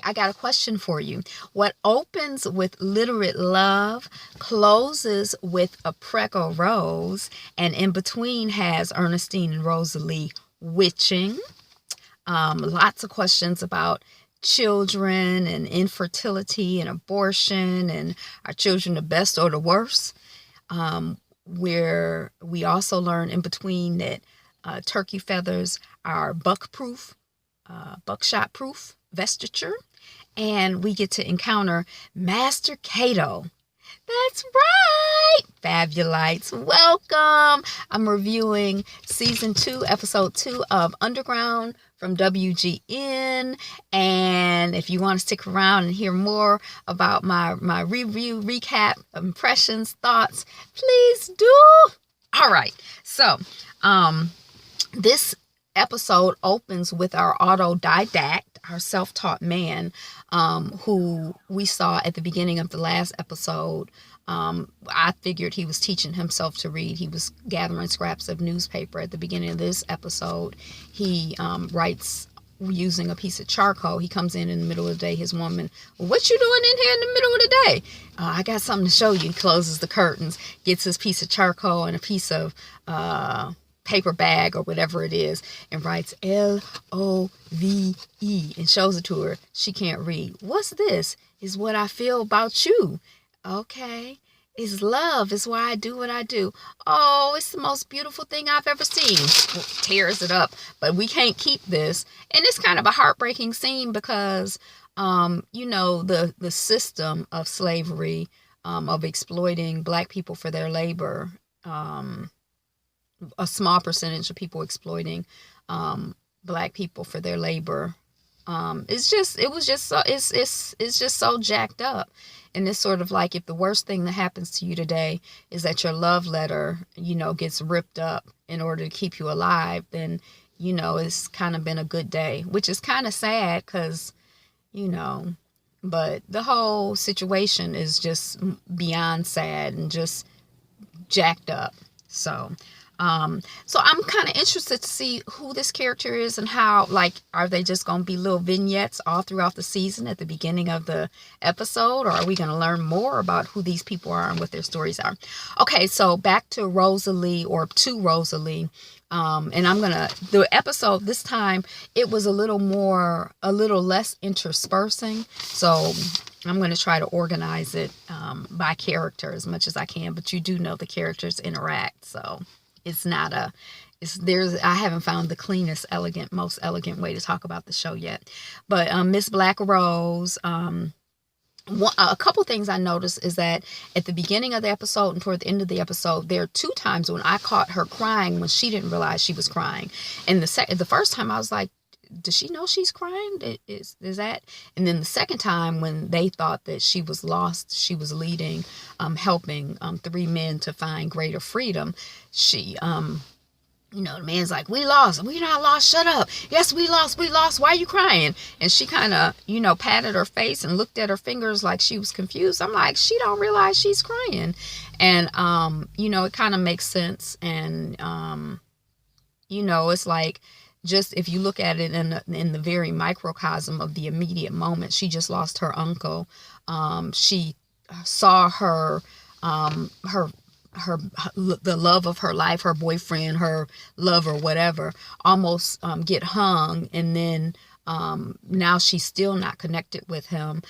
I got a question for you. What opens with literate love, closes with a Precco Rose, and in between has Ernestine and Rosalie witching. Lots of questions about children and infertility and abortion and are children the best or the worst. Where we also learn in between that turkey feathers are buckshot proof vestiture. And we get to encounter Master Cato. That's right, Fabulites. Welcome. I'm reviewing season 2, episode 2 of Underground from WGN. And if you want to stick around and hear more about my review, recap, impressions, thoughts, please do. All right. So, this episode opens with our autodidact, our self-taught man, who we saw at the beginning of the last episode. I figured he was teaching himself to read. He was gathering scraps of newspaper. At the beginning of this episode, he writes using a piece of charcoal. He comes in the middle of the day. His woman, what you doing in here in the middle of the day? I got something to show you. He closes the curtains, gets his piece of charcoal and a piece of paper bag or whatever it is, and writes LOVE and shows it to her. She can't read. What's this? Is what I feel about you. Okay. It's love. It's why I do what I do. Oh, it's the most beautiful thing I've ever seen. Tears it up. But we can't keep this. And it's kind of a heartbreaking scene because, the system of slavery, of exploiting Black people for their labor, a small percentage of people exploiting Black people for their labor. It's just so jacked up. And it's sort of like if the worst thing that happens to you today is that your love letter, gets ripped up in order to keep you alive, then, it's kind of been a good day, which is kind of sad because, but the whole situation is just beyond sad and just jacked up. So I'm kind of interested to see who this character is and how, are they just going to be little vignettes all throughout the season at the beginning of the episode, or are we going to learn more about who these people are and what their stories are? Okay, so back to Rosalie. And the episode this time, it was a little less interspersing. So I'm going to try to organize it by character as much as I can, but you do know the characters interact, so I haven't found the cleanest, most elegant way to talk about the show yet. But Miss Black Rose, a couple things I noticed is that at the beginning of the episode and toward the end of the episode, there are 2 times when I caught her crying when she didn't realize she was crying. And the first time I was like, does she know she's crying? Is that? And then the second time when they thought that she was lost, she was leading, helping 3 men to find greater freedom. She, the man's like, we lost. We not lost. Shut up. Yes, we lost. Why are you crying? And she kind of, patted her face and looked at her fingers like she was confused. I'm like, she don't realize she's crying. And, it kind of makes sense. And, it's like, just if you look at it in the very microcosm of the immediate moment, she just lost her uncle. She saw the love of her life, her boyfriend, her lover, whatever, almost get hung, and then now she's still not connected with him.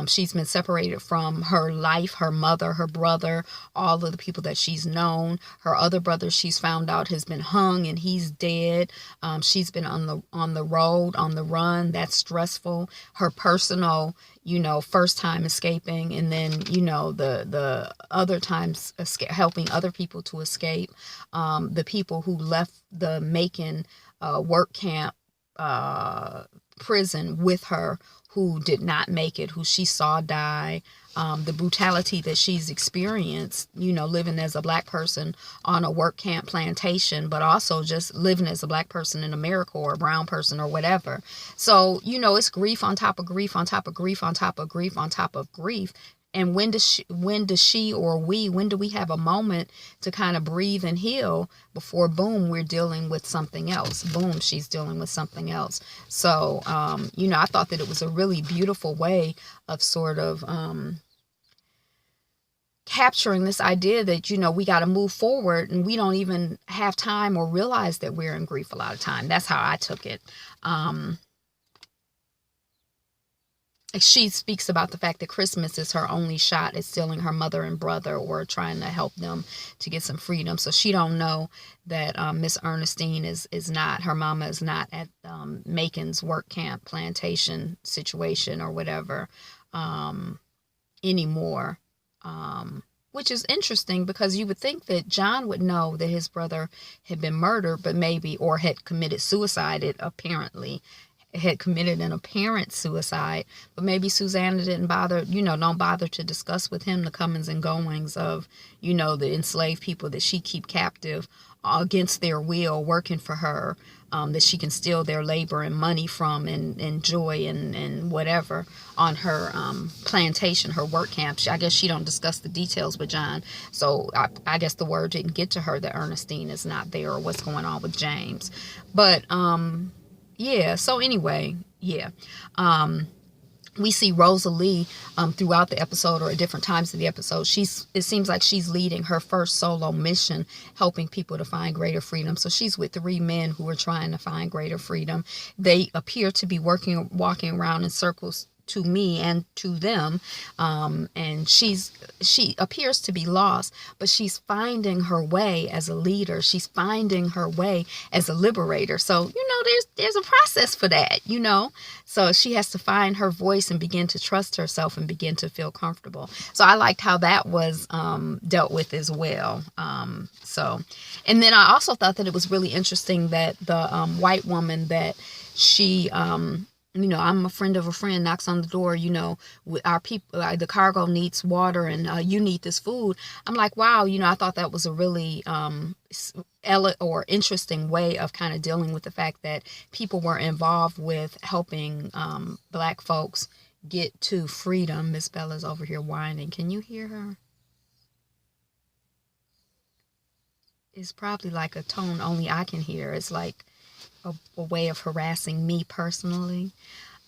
She's been separated from her life, her mother, her brother, all of the people that she's known. Her other brother, she's found out, has been hung and he's dead. She's been on the road, on the run. That's stressful. Her personal, first time escaping, and then, the other times helping other people to escape. The people who left the Macon work camp prison with her, who did not make it, who she saw die, the brutality that she's experienced, living as a Black person on a work camp plantation, but also just living as a Black person in America, or a brown person, or whatever. So, it's grief on top of grief on top of grief on top of grief on top of grief. And when do we have a moment to kind of breathe and heal before, boom, we're dealing with something else. Boom, she's dealing with something else. So, I thought that it was a really beautiful way of sort of capturing this idea that, we got to move forward, and we don't even have time or realize that we're in grief a lot of time. That's how I took it. She speaks about the fact that Christmas is her only shot at stealing her mother and brother, or trying to help them to get some freedom. So she don't know that Miss Ernestine is not, her mama is not at Macon's work camp plantation situation or whatever anymore. Which is interesting, because you would think that John would know that his brother had been murdered, but maybe, or had committed suicide. It apparently had committed an apparent suicide, but maybe Susanna didn't bother, don't bother to discuss with him the comings and goings of, the enslaved people that she keep captive against their will, working for her, that she can steal their labor and money from, and joy and whatever on her plantation, her work camp. I guess she don't discuss the details with John. So I guess the word didn't get to her that Ernestine is not there, or what's going on with James. But yeah, so anyway, yeah. We see Rosalie throughout the episode, or at different times of the episode. It seems like she's leading her first solo mission, helping people to find greater freedom. So she's with 3 men who are trying to find greater freedom. They appear to be walking around in circles to me and to them, and she appears to be lost, but she's finding her way as a leader. She's finding her way as a liberator. So there's a process for that. So she has to find her voice and begin to trust herself and begin to feel comfortable. So I liked how that was dealt with as well. And then I also thought that it was really interesting that the white woman, that she I'm a friend of a friend, knocks on the door, our people, the cargo needs water, and you need this food. I'm like, wow, I thought that was a really interesting way of kind of dealing with the fact that people were involved with helping Black folks get to freedom. Miss Bella's over here whining. Can you hear her? It's probably like a tone only I can hear. It's like a way of harassing me personally.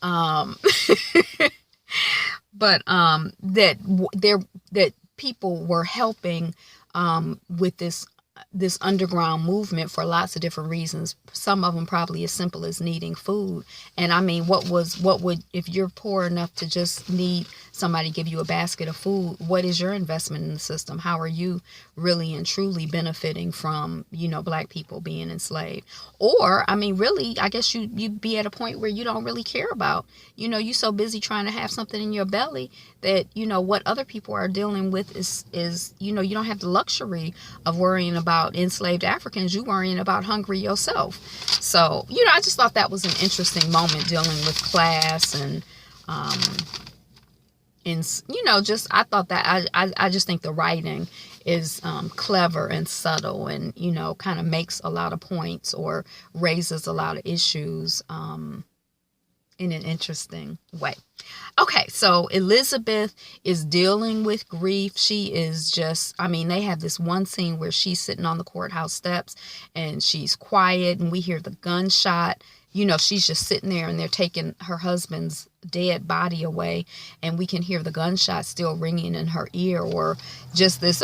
But that people were helping with this underground movement for lots of different reasons. Some of them probably as simple as needing food. And I mean, what would, if you're poor enough to just need somebody to give you a basket of food, what is your investment in the system? How are you really and truly benefiting from, Black people being enslaved? Or, I mean, really, I guess you'd be at a point where you don't really care about, you're so busy trying to have something in your belly that, what other people are dealing with is you don't have the luxury of worrying about enslaved Africans. You're worrying about hungry yourself. So, I just thought that was an interesting moment, dealing with class and I thought that I just think the writing is clever and subtle, and kind of makes a lot of points, or raises a lot of issues in an interesting way. Okay, so Elizabeth is dealing with grief. She is just, they have this one scene where she's sitting on the courthouse steps and she's quiet, and we hear the gunshot. She's just sitting there, and they're taking her husband's dead body away, and we can hear the gunshot still ringing in her ear, or just this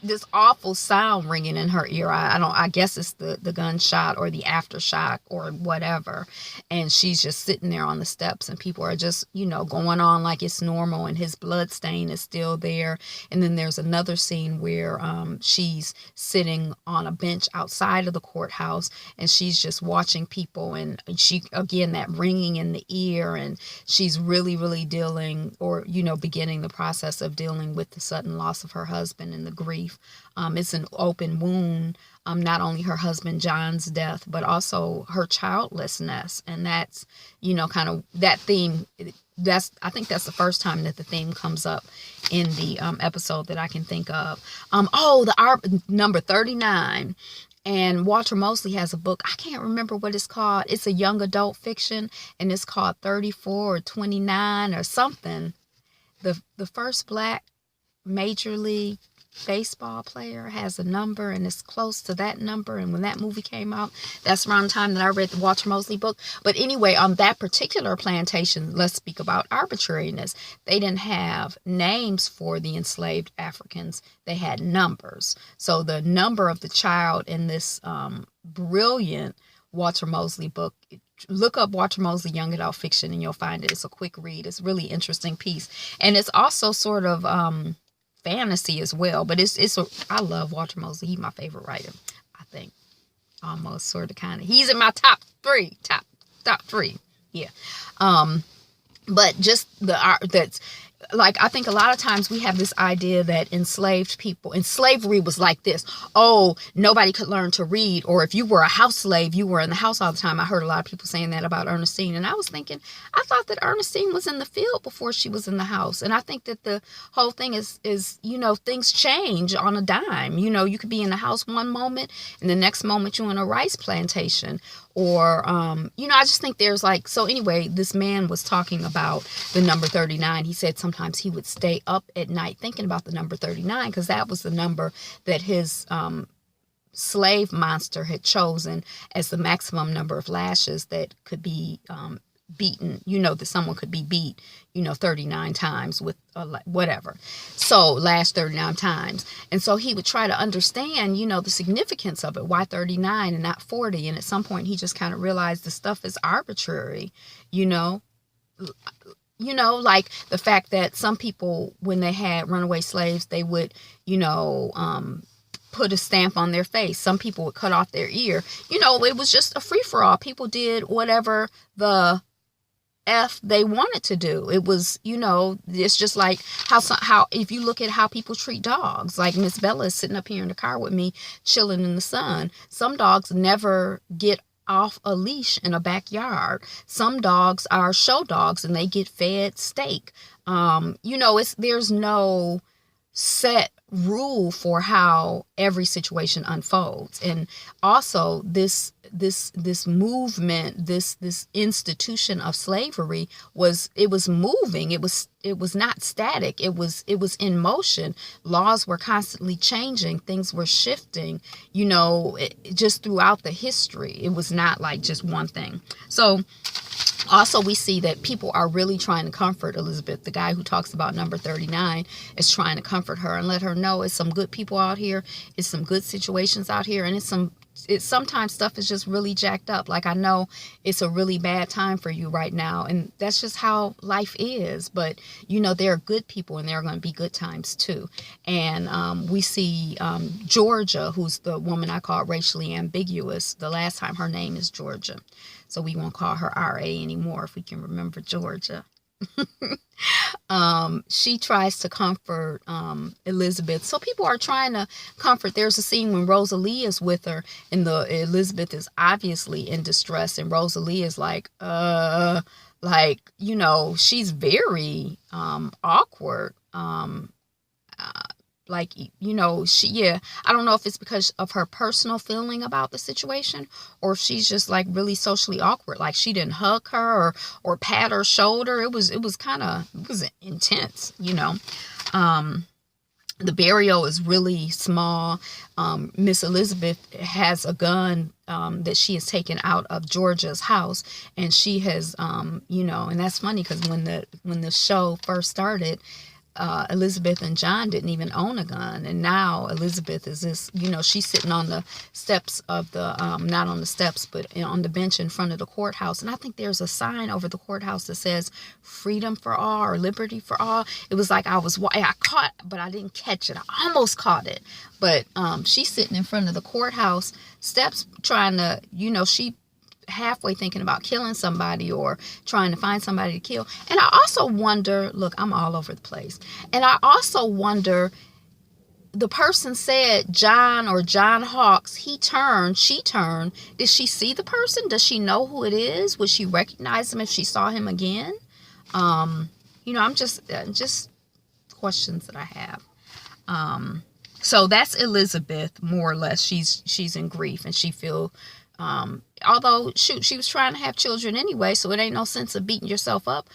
this awful sound ringing in her ear. I guess it's the gunshot or the aftershock or whatever. And she's just sitting there on the steps, and people are just, going on like it's normal, and his blood stain is still there. And then there's another scene where she's sitting on a bench outside of the courthouse, and she's just watching people, and she, again, that ringing in the ear, and she's really, really dealing, or, beginning the process of dealing with the sudden loss of her husband and the grief. It's an open wound, not only her husband John's death, but also her childlessness. And that's, kind of that theme. I think that's the first time that the theme comes up in the episode that I can think of. Number 39. And Walter Mosley has a book. I can't remember what it's called. It's a young adult fiction, and it's called 34 or 29 or something. the first black major league baseball player has a number and it's close to that number. And when that movie came out, that's around the time that I read the Walter Mosley book. But anyway, on that particular plantation, let's speak about arbitrariness. They didn't have names for the enslaved Africans. They had numbers. So the number of the child in this brilliant Walter Mosley book, look up Walter Mosley Young Adult Fiction and you'll find it. It's a quick read. It's a really interesting piece. And it's also sort of fantasy as well, but I love Walter Mosley. He's my favorite writer, I think. Almost sort of kind of. He's in my top three. Yeah. But just the art that's like, I think a lot of times we have this idea that enslaved people, and slavery was like this. Oh, nobody could learn to read. Or if you were a house slave, you were in the house all the time. I heard a lot of people saying that about Ernestine. And I was thinking, I thought that Ernestine was in the field before she was in the house. And I think that the whole thing is, things change on a dime. You could be in the house one moment and the next moment you're in a rice plantation. Or, I just think there's so anyway, this man was talking about the number 39. He said sometimes he would stay up at night thinking about the number 39 because that was the number that his slave monster had chosen as the maximum number of lashes that could be beaten, that someone could be beat, 39 times with whatever. So last 39 times. And so he would try to understand, the significance of it. Why 39 and not 40? And at some point he just kind of realized the stuff is arbitrary, like the fact that some people, when they had runaway slaves, they would, put a stamp on their face. Some people would cut off their ear. It was just a free-for-all. People did whatever the F they wanted to do. It was, it's just like how if you look at how people treat dogs, like Miss Bella is sitting up here in the car with me, chilling in the sun. Some dogs never get off a leash in a backyard. Some dogs are show dogs and they get fed steak. There's no set rule for how every situation unfolds. And also this movement, this institution of slavery was moving. It was not static. It was in motion. Laws were constantly changing. Things were shifting, just throughout the history. It was not like just one thing. So also, we see that people are really trying to comfort Elizabeth. The guy who talks about number 39 is trying to comfort her and let her know it's some good people out here. It's some good situations out here. And it's sometimes stuff is just really jacked up. Like, I know it's a really bad time for you right now. And that's just how life is. But, there are good people and there are going to be good times too. And we see Georgia, who's the woman I call racially ambiguous. The last time her name is Georgia. So we won't call her R.A. anymore if we can remember Georgia. She tries to comfort Elizabeth. So people are trying to comfort. There's a scene when Rosalie is with her and Elizabeth is obviously in distress. And Rosalie is she's very awkward. I don't know if it's because of her personal feeling about the situation or if she's just really socially awkward. Like, she didn't hug her or pat her shoulder. It was intense, The burial is really small. Miss Elizabeth has a gun that she has taken out of Georgia's house, and she has, and that's funny because when the show first started, Elizabeth and John didn't even own a gun. And now Elizabeth is this, she's sitting on the steps of the, not on the steps, but on the bench in front of the courthouse. And I think there's a sign over the courthouse that says freedom for all or liberty for all. It was like I caught, but I didn't catch it. I almost caught it. But she's sitting in front of the courthouse steps trying to, she halfway thinking about killing somebody or trying to find somebody to kill. And I also wonder, look, I'm all over the place. And I also wonder, the person said John Hawks, he turned, she turned. Did she see the person? Does she know who it is? Would she recognize him if she saw him again? I'm just questions that I have. So that's Elizabeth, more or less. She's in grief and she feel although, shoot, she was trying to have children anyway, so it ain't no sense of beating yourself up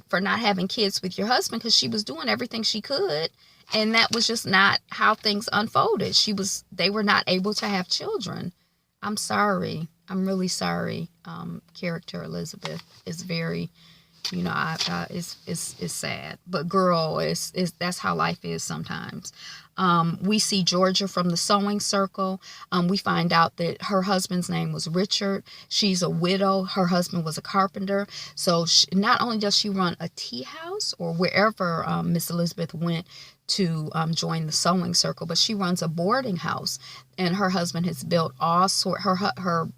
for not having kids with your husband, because she was doing everything she could, and that was just not how things unfolded. They were not able to have children. I'm sorry. I'm really sorry. Character Elizabeth is very, it's sad. But girl, that's how life is sometimes. We see Georgia from the sewing circle. We find out that her husband's name was Richard. She's a widow. Her husband was a carpenter. So not only does she run a tea house or wherever Miss Elizabeth went to join the sewing circle, but she runs a boarding house, and her husband has built all sort. Her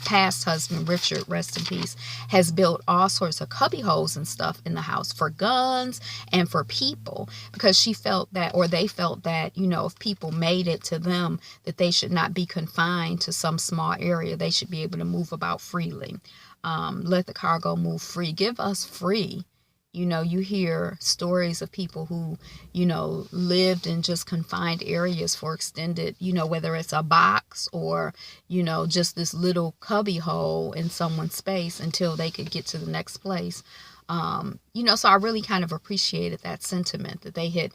past husband, Richard, rest in peace, has built all sorts of cubby holes and stuff in the house for guns and for people, because she felt that, or they felt that, if people made it to them, that they should not be confined to some small area. They should be able to move about freely. Let the cargo move free. Give us free. You hear stories of people who, lived in just confined areas for extended, whether it's a box or, just this little cubby hole in someone's space until they could get to the next place. So I really kind of appreciated that sentiment, that they had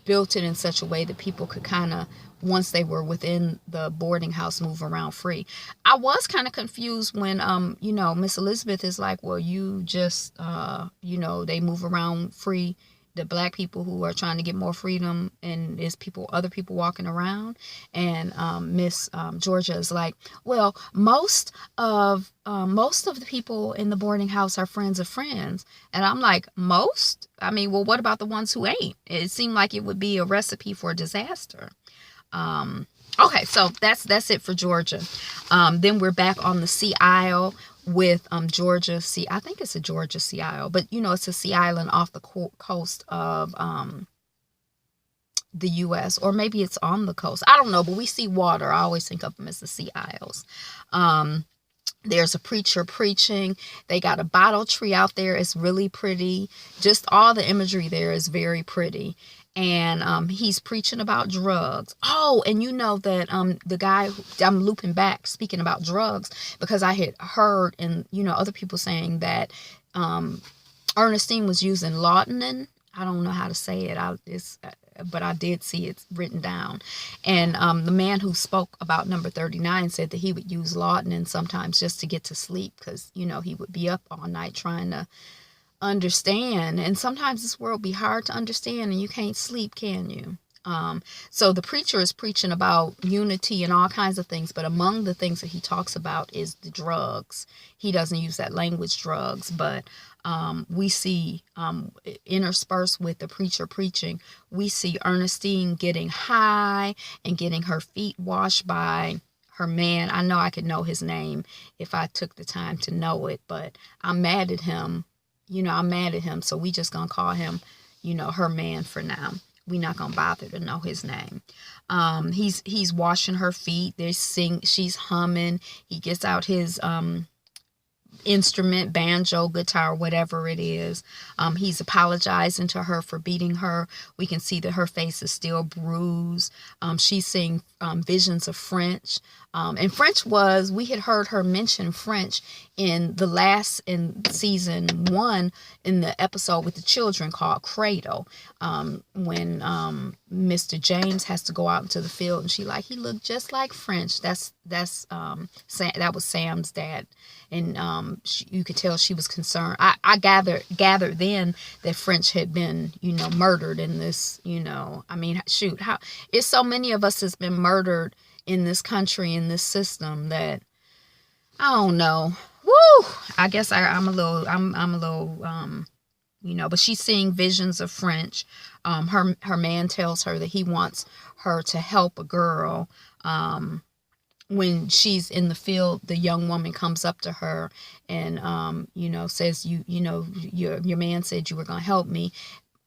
built it in such a way that people could kind of, once they were within the boarding house, move around free. I was kind of confused when, Miss Elizabeth is like, well, you just, they move around free. The black people who are trying to get more freedom, and there's other people walking around. And Miss Georgia is like, well, most of the people in the boarding house are friends of friends. And I'm like, most? I mean, well, what about the ones who ain't? It seemed like it would be a recipe for disaster. Okay, so that's it for Georgia. Then we're back on the Sea Isle with Georgia Sea. I think it's a Georgia Sea Isle, but it's a sea island off the coast of the U.S., or maybe it's on the coast. I don't know, but we see water. I always think of them as the Sea Isles. There's a preacher preaching. They got a bottle tree out there. It's really pretty. Just all the imagery there is very pretty. And he's preaching about drugs. Oh, and that the guy, I'm looping back, speaking about drugs, because I had heard and, other people saying that Ernestine was using laudanum. I don't know how to say it. But I did see it written down. And the man who spoke about number 39 said that he would use laudanum sometimes just to get to sleep, because, he would be up all night trying to understand, and sometimes this world be hard to understand, and you can't sleep, can you? So the preacher is preaching about unity and all kinds of things, but among the things that he talks about is the drugs. He doesn't use that language, drugs, but we see interspersed with the preacher preaching, we see Ernestine getting high and getting her feet washed by her man. I know I could know his name if I took the time to know it, but I'm mad at him. I'm mad at him, so we just gonna call him, her man for now. We not gonna bother to know his name. He's washing her feet. She's humming. He gets out his instrument, banjo, guitar, whatever it is. He's apologizing to her for beating her. We can see that her face is still bruised. She's seeing visions of French. And French we had heard her mention French in season 1 in the episode with the children called Cradle, when Mr. James has to go out into the field, and he looked just like French. That was Sam's dad, and you could tell she was concerned. I gathered then that French had been murdered in this. I mean, shoot, how it's so many of us has been murdered in this country, in this system, that I don't know. Woo! I guess I'm a little, but she's seeing visions of French. Her man tells her that he wants her to help a girl. When she's in the field, the young woman comes up to her and, says, your man said you were going to help me.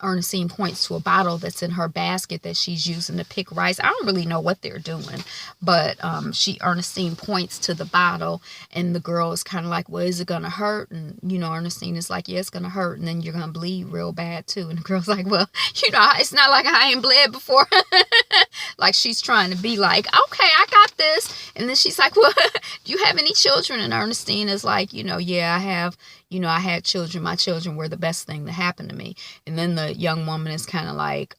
Ernestine points to a bottle that's in her basket that she's using to pick rice. I don't really know what they're doing, but Ernestine points to the bottle, and the girl is kind of like, well, is it gonna hurt? And Ernestine is like, yeah, it's gonna hurt, and then you're gonna bleed real bad too. And the girl's like, well, it's not like I ain't bled before. Like she's trying to be like, okay, I got this. And then she's like, well, do you have any children? And Ernestine is like, yeah, I have, I had children. My children were the best thing that happened to me. And then the young woman is kind of like,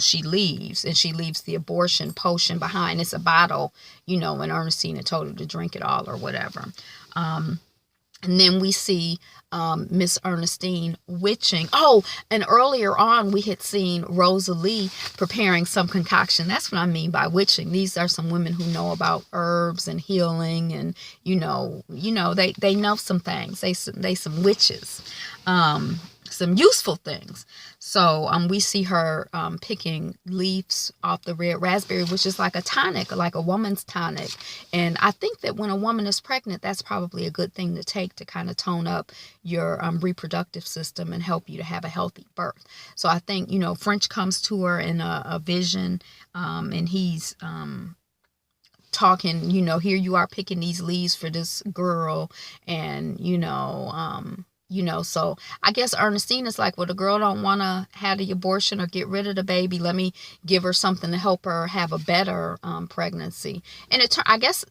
she leaves, and she leaves the abortion potion behind. It's a bottle, and Ernestine had told her to drink it all or whatever. And then we see Miss Ernestine witching. Oh, and earlier on we had seen Rosalie preparing some concoction. That's what I mean by witching. These are some women who know about herbs and healing, and they know some things. They some witches. Some useful things. So we see her picking leaves off the red raspberry, which is like a tonic, like a woman's tonic. And I think that when a woman is pregnant, that's probably a good thing to take to kind of tone up your reproductive system and help you to have a healthy birth. So I think, French comes to her in a vision, and he's talking, here you are picking these leaves for this girl, and so I guess Ernestine is like, well, the girl don't want to have the abortion or get rid of the baby. Let me give her something to help her have a better pregnancy. And I guess,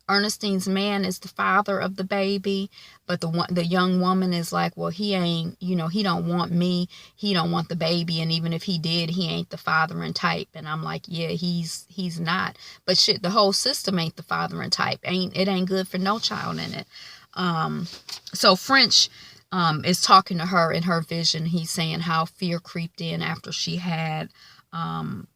Ernestine's man is the father of the baby, but the young woman is like, well, he ain't, he don't want me. He don't want the baby. And even if he did, he ain't the fathering type. And I'm like, yeah, he's not. But shit, the whole system ain't the fathering type. It ain't good for no child in it. So French is talking to her in her vision. He's saying how fear creeped in after she had Sam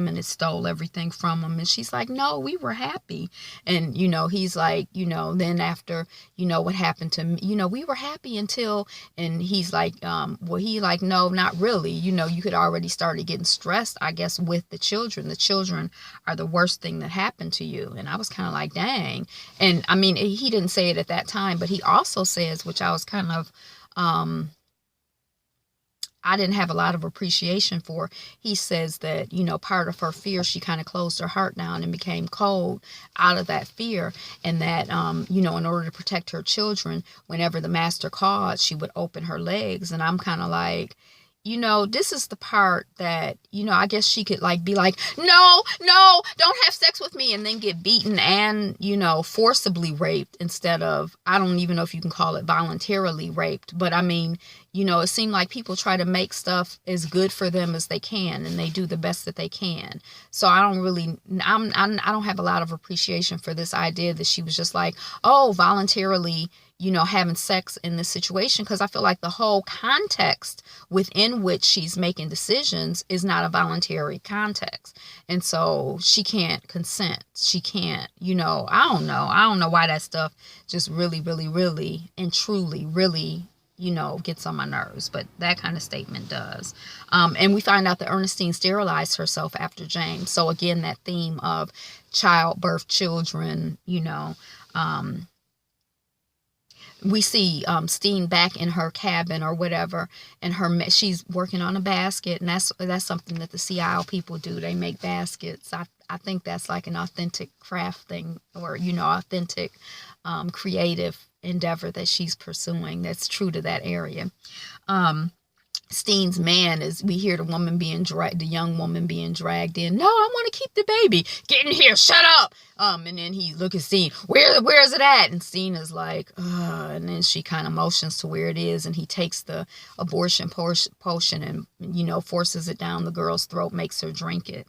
and it stole everything from him. And she's like, no, we were happy. And, he's like, then after, what happened to me, we were happy until, and he's like, no, not really. You had already started getting stressed, I guess, with the children. The children are the worst thing that happened to you. And I was kind of like, dang. And I mean, he didn't say it at that time, but he also says, which I was kind of, I didn't have a lot of appreciation for. He says that, part of her fear, she kind of closed her heart down and became cold out of that fear. And that, in order to protect her children, whenever the master called, she would open her legs. And I'm kind of like, this is the part that, I guess she could be like, no, don't have sex with me, and then get beaten and, forcibly raped instead of, I don't even know if you can call it voluntarily raped. But I mean, it seemed like people try to make stuff as good for them as they can, and they do the best that they can. So I don't have a lot of appreciation for this idea that she was just like, oh, voluntarily, having sex in this situation, because I feel like the whole context within which she's making decisions is not a voluntary context. And so she can't consent. She can't, I don't know why that stuff just really, really, really, and truly, really, gets on my nerves, but that kind of statement does. And we find out that Ernestine sterilized herself after James. So again, that theme of childbirth, children, we see Steen back in her cabin or whatever, and she's working on a basket, and that's something that the Sea Isle people do. They make baskets. I think that's like an authentic craft thing, or authentic creative endeavor that she's pursuing that's true to that area. Steen's man we hear the young woman being dragged in. No, I want to keep the baby. Get in here, shut up. And then he look at Steen. Where is it at? And Steen is like, and then she kind of motions to where it is, and he takes the abortion potion and forces it down the girl's throat, makes her drink it.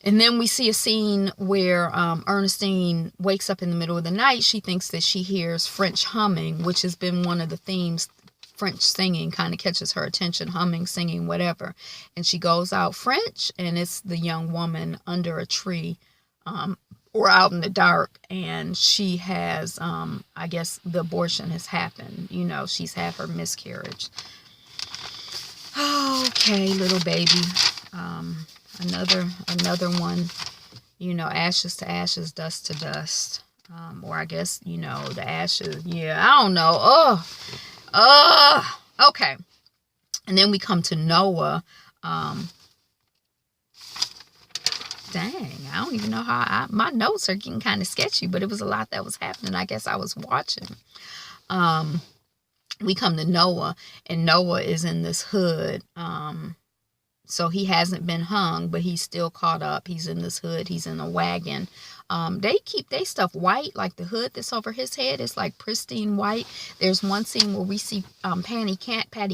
And then we see a scene where Ernestine wakes up in the middle of the night. She thinks that she hears French humming, which has been one of the themes. French singing kind of catches her attention, humming, singing, whatever. And she goes out, French, and it's the young woman under a tree or out in the dark. And she has, I guess the abortion has happened. She's had her miscarriage. Okay, little baby. Another one, ashes to ashes, dust to dust. Or I guess, the ashes. Yeah, I don't know. Okay. And then we come to Noah. Dang, I don't even know how my notes are getting kind of sketchy, but it was a lot that was happening. I guess I was watching. we come to Noah, and Noah is in this hood. So he hasn't been hung, but he's still caught up. He's in this hood. He's in a wagon. They keep their stuff white, like the hood that's over his head is like pristine white. There's one scene where we see Patty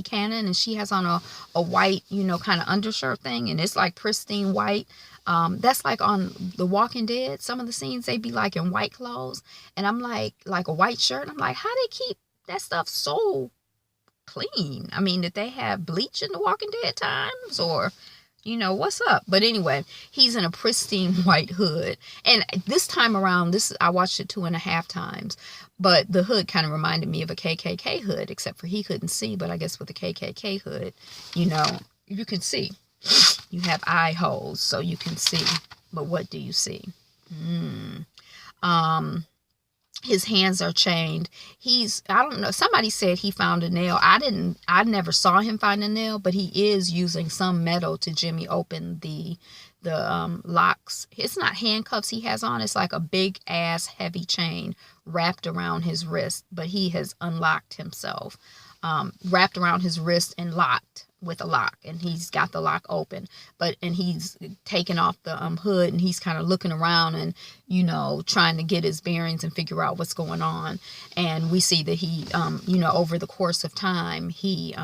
Cannon, and she has on a white, kind of undershirt thing, and it's like pristine white. That's like on The Walking Dead. Some of the scenes they be like in white clothes, and I'm like a white shirt. And I'm like, how they keep that stuff so clean? I mean, did they have bleach in The Walking Dead times, or what's up? But anyway, he's in a pristine white hood, and this time around, I watched it 2.5 times, but the hood kind of reminded me of a KKK hood, except for he couldn't see. But I guess with the KKK hood, you can see. You have eye holes, so you can see. But what do you see? His hands are chained. I don't know, somebody said he found a nail. I never saw him find a nail, but he is using some metal to jimmy open the locks. It's not handcuffs he has on. It's like a big ass heavy chain wrapped around his wrist, but he has unlocked himself. Wrapped around his wrist and locked with a lock, and he's got the lock open, and he's taken off the hood, and he's kind of looking around and trying to get his bearings and figure out what's going on. And we see that he over the course of time, he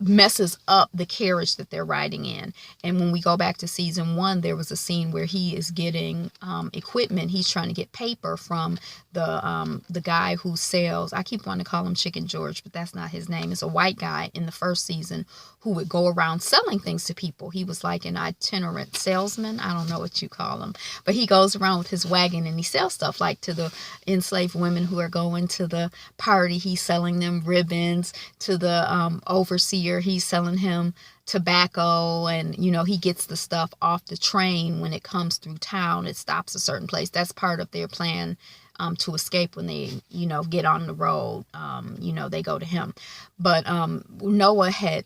messes up the carriage that they're riding in. And when we go back to season 1, there was a scene where he is getting equipment. He's trying to get paper from the guy who sells, I keep wanting to call him Chicken George, but that's not his name. It's a white guy in the first season who would go around selling things to people. He was like an itinerant salesman. I don't know what you call him, but he goes around with his wagon and he sells stuff like to the enslaved women who are going to the party. He's selling them ribbons. To the overseer, he's selling him tobacco, and he gets the stuff off the train when it comes through town. It stops a certain place. That's part of their plan to escape when they get on the road. They go to him. But Noah had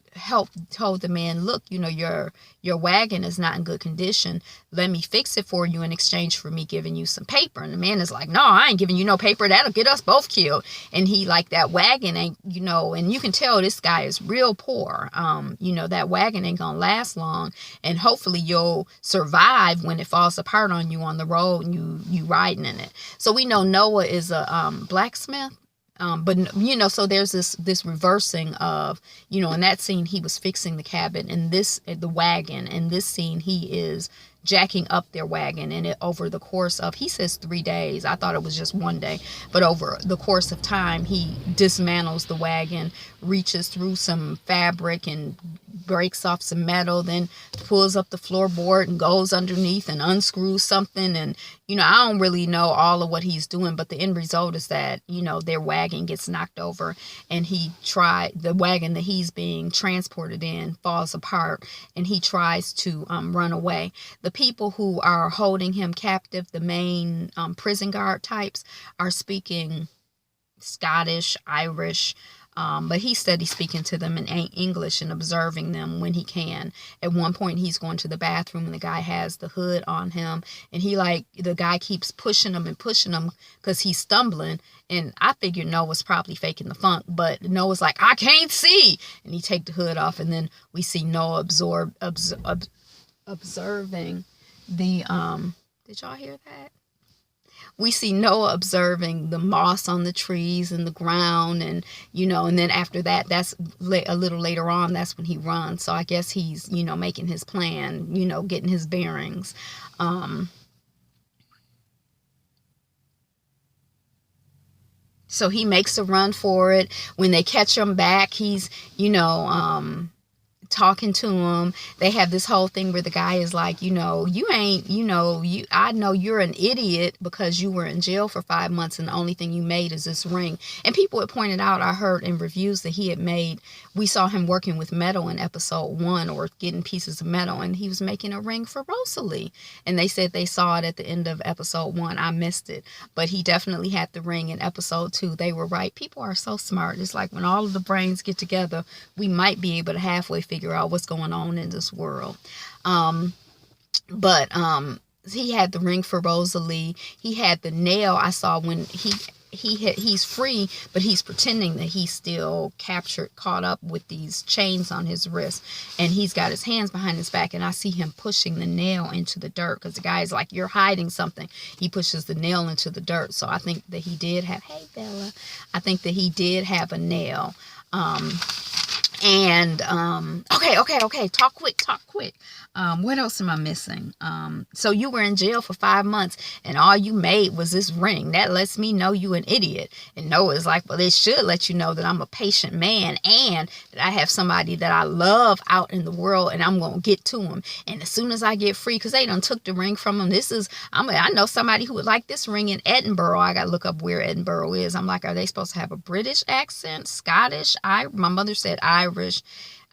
told the man, look, your wagon is not in good condition. Let me fix it for you in exchange for me giving you some paper. And the man is like, no, I ain't giving you no paper. That'll get us both killed. And he that wagon ain't, and you can tell this guy is real poor. That wagon ain't gonna last long, and hopefully you'll survive when it falls apart on you on the road and you riding in it. So we know Noah is a blacksmith. But so there's this reversing of, in that scene, he was fixing the cabin, and the wagon, and this scene, he is jacking up their wagon. And over the course of, he says 3 days, I thought it was just 1 day, but over the course of time, he dismantles the wagon, reaches through some fabric and breaks off some metal, then pulls up the floorboard and goes underneath and unscrews something. And I don't really know all of what he's doing, but the end result is that their wagon gets knocked over, and the wagon that he's being transported in falls apart, and he tries to run away. The people who are holding him captive, the main prison guard types, are speaking Scottish, Irish, but he said he's speaking to them in English and observing them when he can. At one point, he's going to the bathroom, and the guy has the hood on him, and the guy keeps pushing him because he's stumbling. And I figured Noah's probably faking the funk, but Noah's like, I can't see, and he take the hood off, and then we see Noah observing the did y'all hear that? We see Noah observing the moss on the trees and the ground, and and then after that, that's a little later on, that's when he runs. So I guess he's making his plan, getting his bearings. So he makes a run for it. When they catch him back, he's talking to him. They have this whole thing where the guy is like, you ain't, I know you're an idiot because you were in jail for 5 months and the only thing you made is this ring. And people had pointed out, I heard in reviews that we saw him working with metal in episode 1, or getting pieces of metal, and he was making a ring for Rosalie. And they said they saw it at the end of episode 1. I missed it, but he definitely had the ring in episode 2. They were right. People are so smart. It's like when all of the brains get together, we might be able to halfway figure out what's going on in this world. But he had the ring for Rosalie. He had the nail. I saw when he's free, but he's pretending that he's still caught up with these chains on his wrist, and he's got his hands behind his back, and I see him pushing the nail into the dirt because the guy's like, you're hiding something. He pushes the nail into the dirt. So I think that he did have, hey Bella, I think that he did have a nail. Okay, talk quick. What else am I missing? So you were in jail for 5 months and all you made was this ring. That lets me know you an idiot. And Noah's like, well, it should let you know that I'm a patient man and that I have somebody that I love out in the world, and I'm going to get to him. And as soon as I get free, because they done took the ring from him, I know somebody who would like this ring in Edinburgh. I got to look up where Edinburgh is. I'm like, are they supposed to have a British accent, Scottish? My mother said Irish.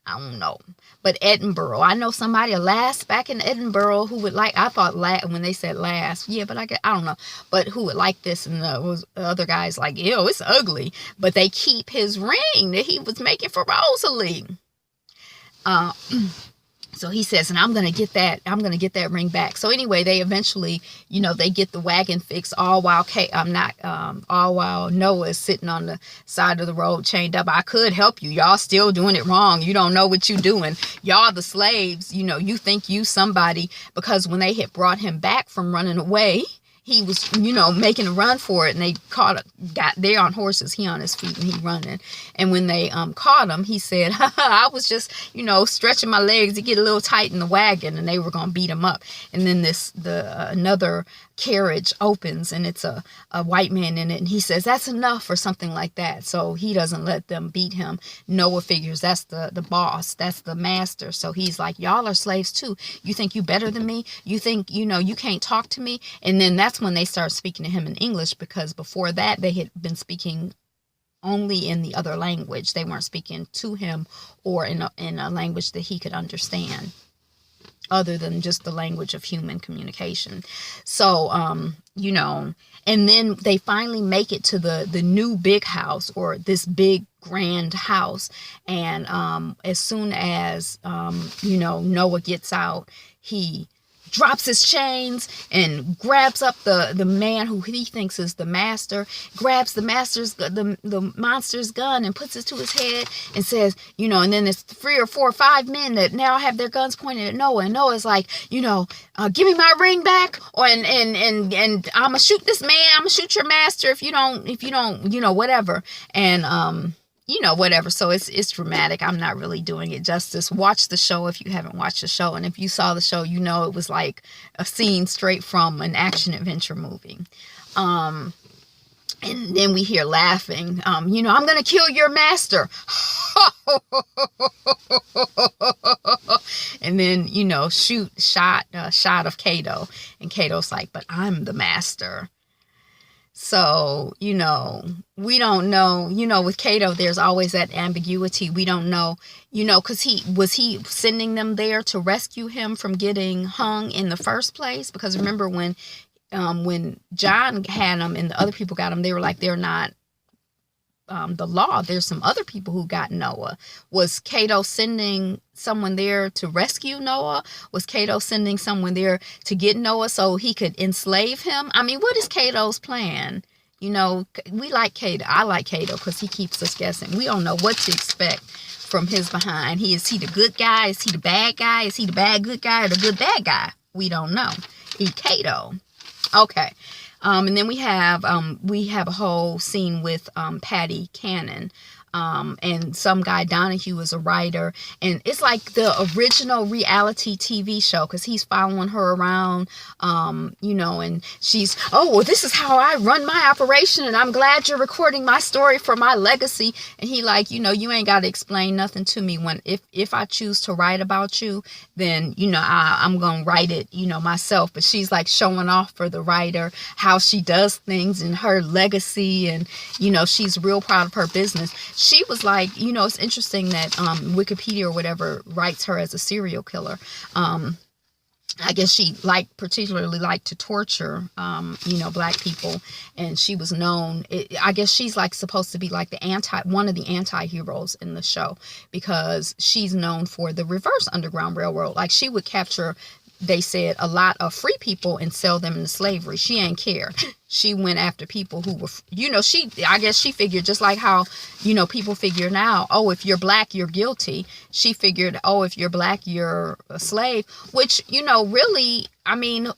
I don't know. But Edinburgh, I know somebody, back in Edinburgh who would like, I thought when they said last, yeah, but I don't know, but who would like this, and the other guy's like, ew, it's ugly, but they keep his ring that he was making for Rosalie. So he says, and I'm going to get that ring back. So anyway, they eventually, they get the wagon fixed all while Noah is sitting on the side of the road chained up. I could help you. Y'all still doing it wrong. You don't know what you're doing. Y'all the slaves, you think you somebody, because when they had brought him back from running away, he was, making a run for it, and they they're on horses, he on his feet, and he running. And when they caught him, he said, I was just, stretching my legs to get a little tight in the wagon, and they were going to beat him up. And then another carriage opens, and it's a white man in it, and he says, that's enough, or something like that. So he doesn't let them beat him. Noah figures that's the boss, that's the master. So he's like, y'all are slaves too. You think you better than me? You think, you can't talk to me? And then that's when they start speaking to him in English, because before that they had been speaking only in the other language. They weren't speaking to him or in a language that he could understand, other than just the language of human communication. So, and then they finally make it to the new big house, or this big grand house. And as soon as, Noah gets out, he drops his chains and grabs up the man who he thinks is the master, grabs the monster's gun and puts it to his head and says, and then there's 3 or 4 or 5 men that now have their guns pointed at Noah, and Noah's like, give me my ring back, and I'm gonna shoot this man, I'm gonna shoot your master if you don't, whatever. And whatever. So it's dramatic. I'm not really doing it justice. Watch the show if you haven't watched the show. And if you saw the show, it was like a scene straight from an action adventure movie. And then we hear laughing, I'm going to kill your master. And then, shot of Kato. And Kato's like, but I'm the master. So, we don't know, with Kato, there's always that ambiguity. We don't know, because he sending them there to rescue him from getting hung in the first place? Because remember when John had him and the other people got him, they were like, they're not the law. There's some other people who got Noah. Was Kato sending someone there to rescue Noah? Was Kato sending someone there to get Noah so he could enslave him? I mean, what is Kato's plan? We like Kato. I like Kato because he keeps us guessing. We don't know what to expect from his behind. Is he the good guy? Is he the bad guy? Is he the bad good guy or the good bad guy? We don't know. Kato. Okay. And then we have a whole scene with Patty Cannon. And some guy, Donahue, is a writer, and it's like the original reality TV show, because he's following her around, and she's, oh, well, this is how I run my operation, and I'm glad you're recording my story for my legacy. And he like, you ain't got to explain nothing to me. When if I choose to write about you, then I'm gonna write it myself. But she's like showing off for the writer how she does things and her legacy, and she's real proud of her business. She was like, it's interesting that Wikipedia or whatever writes her as a serial killer. I guess she particularly liked to torture, black people, and she was known. I guess she's like supposed to be like one of the anti-heroes in the show, because she's known for the reverse Underground Railroad. Like she would capture they said a lot of free people and sell them into slavery. She ain't care. She went after people who were, I guess she figured just like how, people figure now, oh, if you're black, you're guilty. She figured, oh, if you're black, you're a slave, which, really, I mean,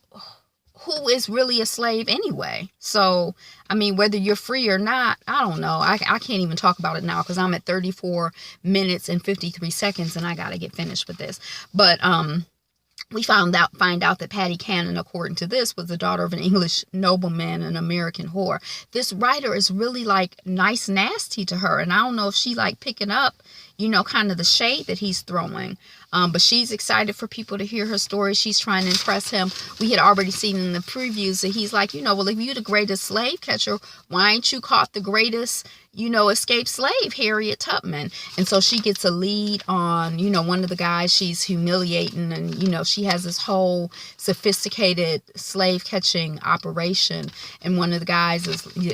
who is really a slave anyway? So, I mean, whether you're free or not, I don't know. I can't even talk about it now because I'm at 34 minutes and 53 seconds and I got to get finished with this. But, we find out that Patty Cannon, according to this, was the daughter of an English nobleman, an American whore. This writer is really like nice nasty to her. And I don't know if she like picking up, kind of the shade that he's throwing. But she's excited for people to hear her story. She's trying to impress him. We had already seen in the previews that he's like, well, if you're the greatest slave catcher, why ain't you caught the greatest, escaped slave, Harriet Tubman? And so she gets a lead on, one of the guys she's humiliating. And, she has this whole sophisticated slave catching operation. And one of the guys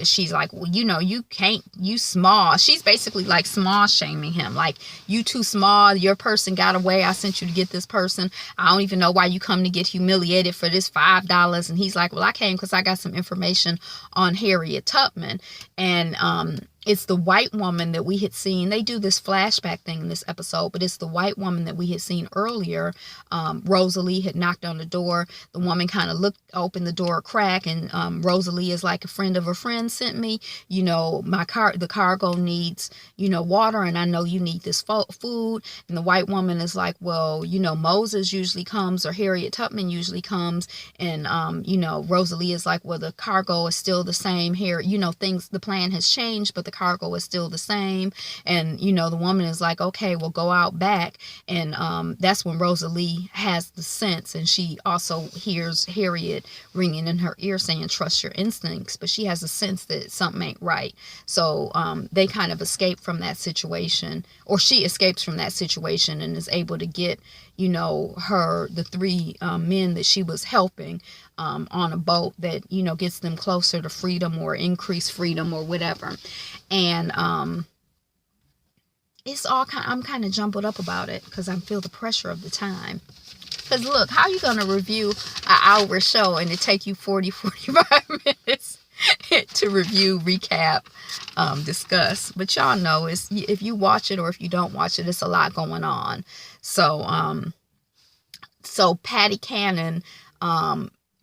she's like, well, you can't, you small. She's basically like small shaming him. Like, you too small. Your person got away. I sent you to get this person. I don't even know why you come to get humiliated for this $5. And he's like, well, I came because I got some information on Harriet Tubman. And it's the white woman that we had seen. They do this flashback thing in this episode, but it's the white woman that we had seen earlier. Rosalie had knocked on the door. The woman kind of opened the door a crack, and Rosalie is like, a friend of a friend sent me. The cargo needs, water, and I know you need this food. And the white woman is like, well, Moses usually comes, or Harriet Tubman usually comes. And, Rosalie is like, well, the cargo is still the same here. The plan has changed, but the cargo is still the same. And the woman is like, okay, well, go out back. And that's when Rosalie has the sense, and she also hears Harriet ringing in her ear saying, trust your instincts, but she has a sense that something ain't right. So they kind of escape from that situation, or she escapes from that situation and is able to get the three men that she was helping on a boat that gets them closer to freedom or increased freedom or whatever. And it's all I'm kind of jumbled up about it because I feel the pressure of the time. Because look, how you going to review an hour show and it take you 45 minutes to review, recap, discuss? But y'all know if you watch it or if you don't watch it, it's a lot going on. So Patty Cannon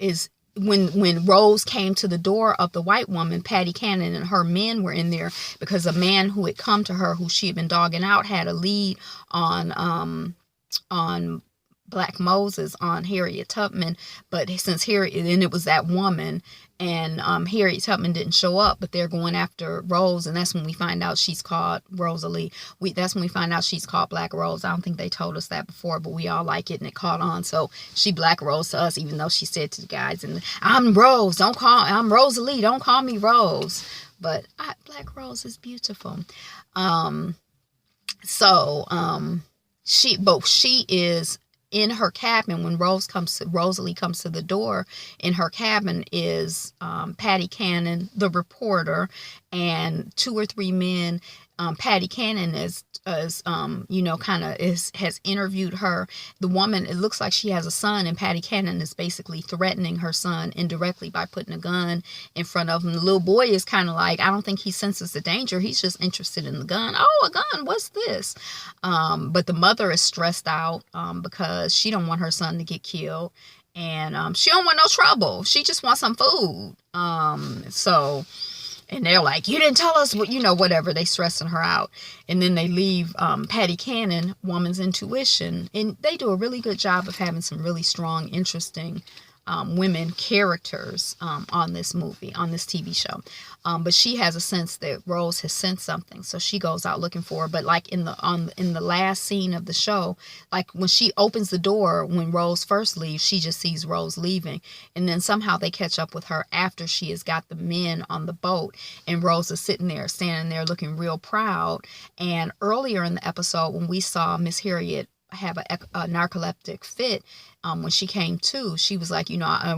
is when Rose came to the door of the white woman, Patty Cannon and her men were in there because a man who had come to her, who she had been dogging out, had a lead on Black Moses, on Harriet Tubman. But since then it was that woman, and Harriet Tubman didn't show up, but they're going after Rose, and that's when we find out she's called Rosalie. That's when we find out she's called Black Rose. I don't think they told us that before, but we all like it, and it caught on. So she Black Rose to us, even though she said to the guys, and I'm Rose, I'm Rosalie, don't call me Rose. But Black Rose is beautiful. She is in her cabin when Rosalie comes to the door. In her cabin is Patty Cannon, the reporter, and 2 or 3 men. Patty Cannon has interviewed her. The woman, it looks like she has a son, and Patty Cannon is basically threatening her son indirectly by putting a gun in front of him. The little boy is kind of like, I don't think he senses the danger. He's just interested in the gun. Oh, a gun, what's this? But the mother is stressed out because she don't want her son to get killed, and she don't want no trouble. She just wants some food. And they're like, you didn't tell us what, whatever. They stressing her out. And then they leave Patty Cannon, woman's intuition. And they do a really good job of having some really strong, interesting women characters on this movie, on this TV show. But she has a sense that Rose has sensed something. So she goes out looking for her. But like in the last scene of the show, like when she opens the door, when Rose first leaves, she just sees Rose leaving. And then somehow they catch up with her after she has got the men on the boat. And Rose is standing there looking real proud. And earlier in the episode, when we saw Miss Harriet have a narcoleptic fit, when she came to, she was like,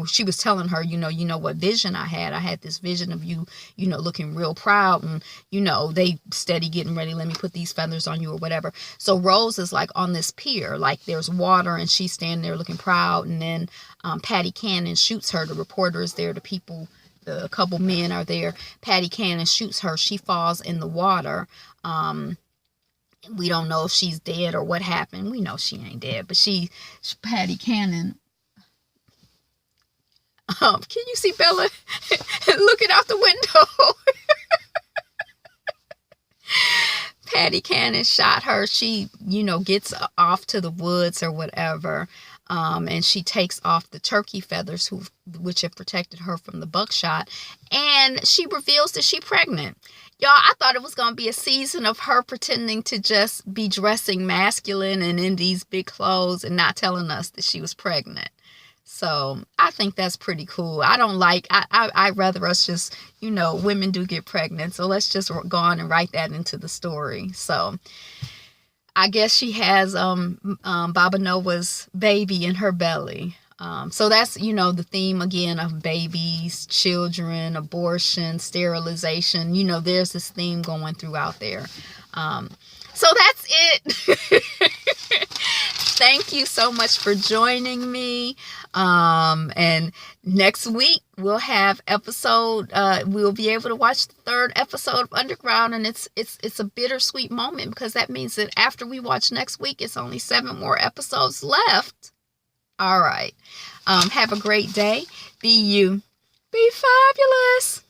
she was telling her, what vision I had. I had this vision of you, looking real proud, and, they steady getting ready. Let me put these feathers on you or whatever. So Rose is like on this pier, like there's water, and she's standing there looking proud. And then Patty Cannon shoots her. The reporter is there. The people, a couple men are there. Patty Cannon shoots her. She falls in the water. We don't know if she's dead or what happened. We know she ain't dead, but Patty Cannon. Can you see Bella looking out the window? Patty Cannon shot her. She, gets off to the woods or whatever. And she takes off the turkey feathers, which have protected her from the buckshot. And she reveals that she's pregnant. Y'all, I thought it was going to be a season of her pretending to just be dressing masculine and in these big clothes and not telling us that she was pregnant. So I think that's pretty cool. I'd rather us just, women do get pregnant. So let's just go on and write that into the story. So I guess she has Baba Noah's baby in her belly. So that's, the theme again of babies, children, abortion, sterilization. There's this theme going throughout there. So that's it. Thank you so much for joining me. And next week we'll have we'll be able to watch the 3rd episode of Underground, and it's a bittersweet moment, because that means that after we watch next week, it's only 7 more episodes left. All right. Have a great day. Be you. Be fabulous.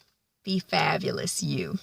Be fabulous, you.